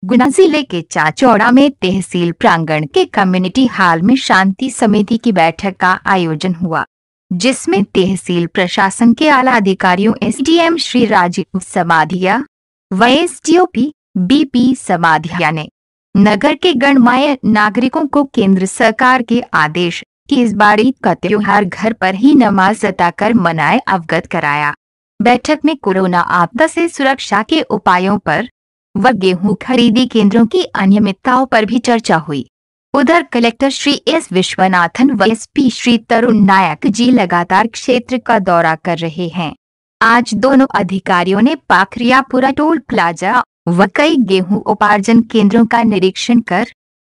गुना जिले के चाचौड़ा में तहसील प्रांगण के कम्युनिटी हॉल में शांति समिति की बैठक का आयोजन हुआ, जिसमें तहसील प्रशासन के आला अधिकारियों एसडीएम श्री राजीव समाधिया व एसडीओ बीपी समाधिया ने नगर के गणमान्य नागरिकों को केंद्र सरकार के आदेश कि इस बार ईद का त्योहार घर पर ही नमाज अता कर मनाए अवगत कराया। बैठक में कोरोना आपदा से सुरक्षा के उपायों पर व गेहूं खरीदी केंद्रों की अनियमितताओं पर भी चर्चा हुई। उधर कलेक्टर श्री एस विश्वनाथन व एसपी श्री तरुण नायक जी लगातार क्षेत्र का दौरा कर रहे हैं। आज दोनों अधिकारियों ने पाखरियापुरा टोल प्लाजा व कई गेहूं उपार्जन केंद्रों का निरीक्षण कर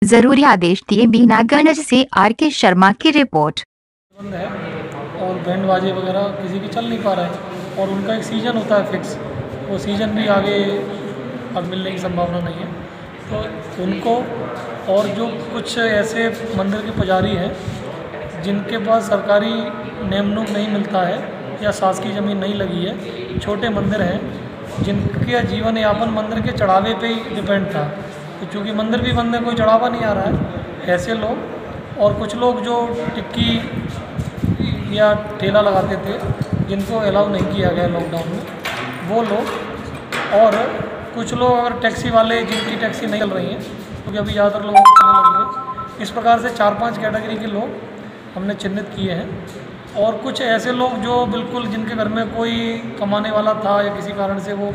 जरूरी आदेश दिए। बीनागंज से आर के शर्मा की रिपोर्ट। बंद है और बैंड बाजे वगैरह किसी की चल नहीं पा रहा है और उनका एक सीजन होता है फिक्स, वो सीजन भी आगे अब मिलने की संभावना नहीं है। तो उनको और जो कुछ ऐसे मंदिर के पुजारी हैं जिनके पास सरकारी नेमनूक नहीं मिलता है या शासकीय ज़मीन नहीं लगी है, छोटे मंदिर हैं जिनके जीवन यापन मंदिर के चढ़ावे पे ही डिपेंड था, तो चूँकि मंदिर भी बंद है, कोई चढ़ावा नहीं आ रहा है, ऐसे लोग और कुछ लोग जो टिक्की या ठेला लगाते थे जिनको अलाउ नहीं किया गया लॉकडाउन में, वो लोग और कुछ लोग अगर टैक्सी वाले जिनकी टैक्सी नहीं चल रही हैं, क्योंकि अभी ज़्यादातर लोगों को चलने लगी है। इस प्रकार से 4-5 कैटेगरी के लोग हमने चिन्हित किए हैं और कुछ ऐसे लोग जो बिल्कुल जिनके घर में कोई कमाने वाला था या किसी कारण से वो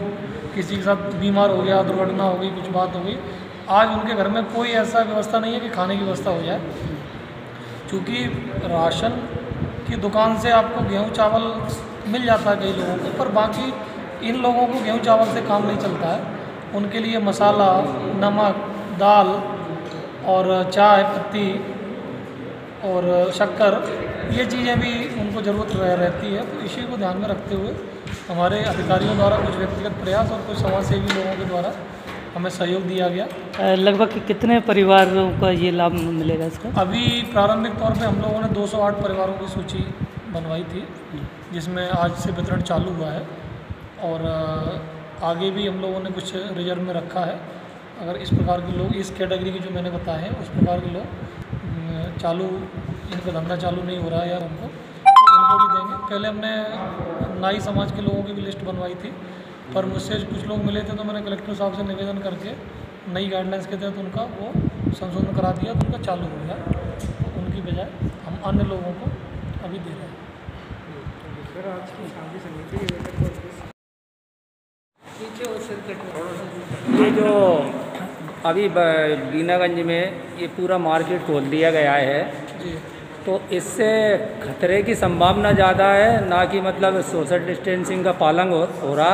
किसी के साथ बीमार हो गया, दुर्घटना हो गई, कुछ बात हो गई, आज उनके घर में कोई ऐसा व्यवस्था नहीं है कि खाने की व्यवस्था हो जाए। क्योंकि राशन की दुकान से आपको गेहूँ चावल मिल जाता है कई लोगों को, पर बाकी इन लोगों को गेहूँ चावल से काम नहीं चलता है। उनके लिए मसाला, नमक, दाल और चाय पत्ती और शक्कर, ये चीज़ें भी उनको ज़रूरत रहती है। तो इसी को ध्यान में रखते हुए हमारे अधिकारियों द्वारा कुछ व्यक्तिगत प्रयास और कुछ समाजसेवी लोगों के द्वारा हमें सहयोग दिया गया। लगभग कितने परिवारों का ये लाभ मिलेगा इसका? अभी प्रारंभिक तौर पे हम लोगों ने 208 परिवारों की सूची बनवाई थी, जिसमें आज से वितरण चालू हुआ है और आगे भी हम लोगों ने कुछ रिजर्व में रखा है। अगर इस प्रकार के लोग, इस कैटेगरी के जो मैंने बताए हैं, उस प्रकार के लोग चालू, इनका धंधा चालू नहीं हो रहा है या उनको भी देंगे। पहले हमने नाई समाज के लोगों की भी लिस्ट बनवाई थी, पर मुझसे कुछ लोग मिले थे तो मैंने कलेक्टर साहब से निवेदन करके नई गाइडलाइंस के तहत उनका वो संशोधन करा दिया, तो उनका चालू हो गया। तो उनकी बजाय हम अन्य लोगों को अभी दे रहे हैं। ये जो अभी बीनागंज में ये पूरा मार्केट खोल दिया गया है जी, तो इससे खतरे की संभावना ज़्यादा है ना कि मतलब सोशल डिस्टेंसिंग का पालन हो रहा,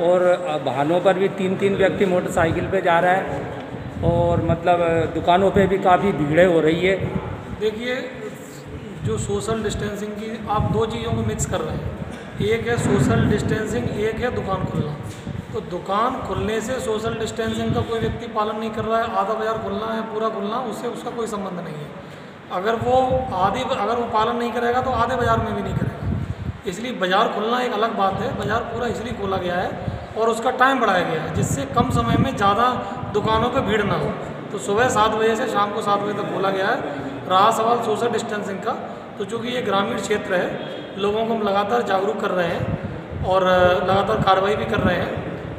और वाहनों पर भी 3-3 व्यक्ति मोटरसाइकिल पे जा रहा है और मतलब दुकानों पे भी काफ़ी भीड़ें हो रही है। देखिए, जो सोशल डिस्टेंसिंग की आप दो चीज़ों को मिक्स कर रहे हैं, एक है सोशल डिस्टेंसिंग, एक है दुकान खुलना। तो दुकान खुलने से सोशल डिस्टेंसिंग का कोई व्यक्ति पालन नहीं कर रहा है, आधा बाजार खुलना है पूरा खुलना, उससे उसका कोई संबंध नहीं है। अगर वो पालन नहीं करेगा तो आधे बाजार में भी नहीं करेगा। इसलिए बाजार खुलना एक अलग बात है, बाजार पूरा इसलिए खोला गया है और उसका टाइम बढ़ाया गया है जिससे कम समय में ज़्यादा दुकानों पर भीड़ ना हो। तो सुबह 7 बजे से शाम को 7 बजे तक खोला गया है। रहा सवाल सोशल डिस्टेंसिंग का, तो चूँकि ये ग्रामीण क्षेत्र है, लोगों को हम लगातार जागरूक कर रहे हैं और लगातार कार्रवाई भी कर रहे हैं।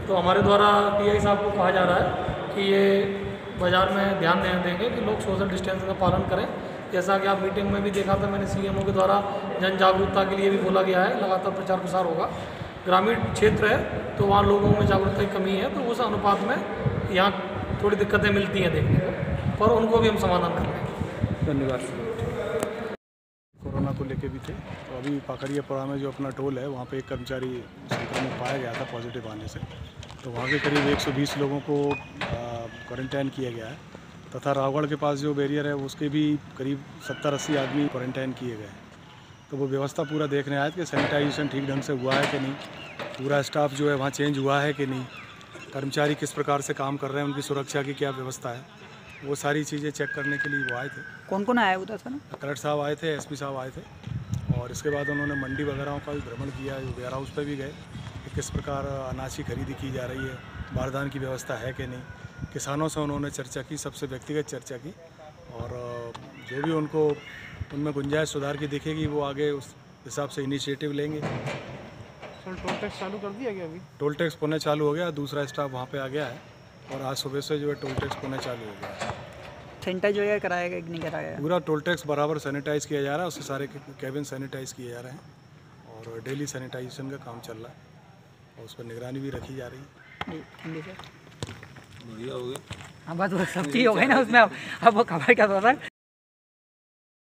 तो हमारे द्वारा टीआई साहब को कहा जा रहा है कि ये बाज़ार में ध्यान देंगे कि लोग सोशल डिस्टेंसिंग का पालन करें। जैसा कि आप मीटिंग में भी देखा था, मैंने सीएमओ के द्वारा जन जागरूकता के लिए भी बोला गया है, लगातार प्रचार प्रसार होगा। ग्रामीण क्षेत्र है तो वहाँ लोगों में जागरूकता की कमी है, तो उस अनुपात में यहाँ थोड़ी दिक्कतें मिलती हैं देखने को, पर उनको भी हम समाधान कर रहे हैं। धन्यवाद। कोरोना को लेके भी थे, तो अभी पाखरियापुरा में जो अपना टोल है वहाँ पे एक कर्मचारी संक्रमित पाया गया था पॉजिटिव आने से, तो वहाँ के करीब 120 लोगों को क्वारंटाइन किया गया है। तथा रावगढ़ के पास जो बैरियर है उसके भी करीब 70-80 आदमी क्वारंटाइन किए गए हैं। तो वो व्यवस्था पूरा देखने आए थे कि सैनिटाइजेशन ठीक ढंग से हुआ है कि नहीं, पूरा स्टाफ जो है वहाँ चेंज हुआ है कि नहीं, कर्मचारी किस प्रकार से काम कर रहे हैं, उनकी सुरक्षा की क्या व्यवस्था है, वो सारी चीज़ें चेक करने के लिए वो आए थे। कौन कौन आया उधर सर? कलेक्टर साहब आए थे, एसपी साहब आए थे, और इसके बाद उन्होंने मंडी वगैरह का भी भ्रमण किया, वेयर हाउस पर भी गए कि किस प्रकार अनाज की खरीदी की जा रही है, बारदान की व्यवस्था है कि नहीं, किसानों से उन्होंने चर्चा की, सबसे व्यक्तिगत चर्चा की, और जो भी उनको उनमें गुंजाइश सुधार की दिखेगी वो आगे उस हिसाब से इनिशिएटिव लेंगे। सर टोल टैक्स चालू कर दिया गया अभी? टोल टैक्स पुनः चालू हो गया, दूसरा स्टाफ वहाँ पे आ गया है और आज सुबह से जो है टोल टैक्स पुनः चालू हो गया है। सैनिटाइज वगैरह कराया गया कि नहीं कराया गया? पूरा टोल टैक्स बराबर सैनिटाइज़ किया जा रहा है, उससे सारे कैबिन सैनिटाइज़ किए जा रहे हैं और डेली सैनिटाइजेशन का काम चल रहा है और उस पर निगरानी भी रखी जा रही है। जी थैंक यू सर। हाँ बस वो सब चीज़ हो गई ना उसमें, अब वो खबर क्या था सर।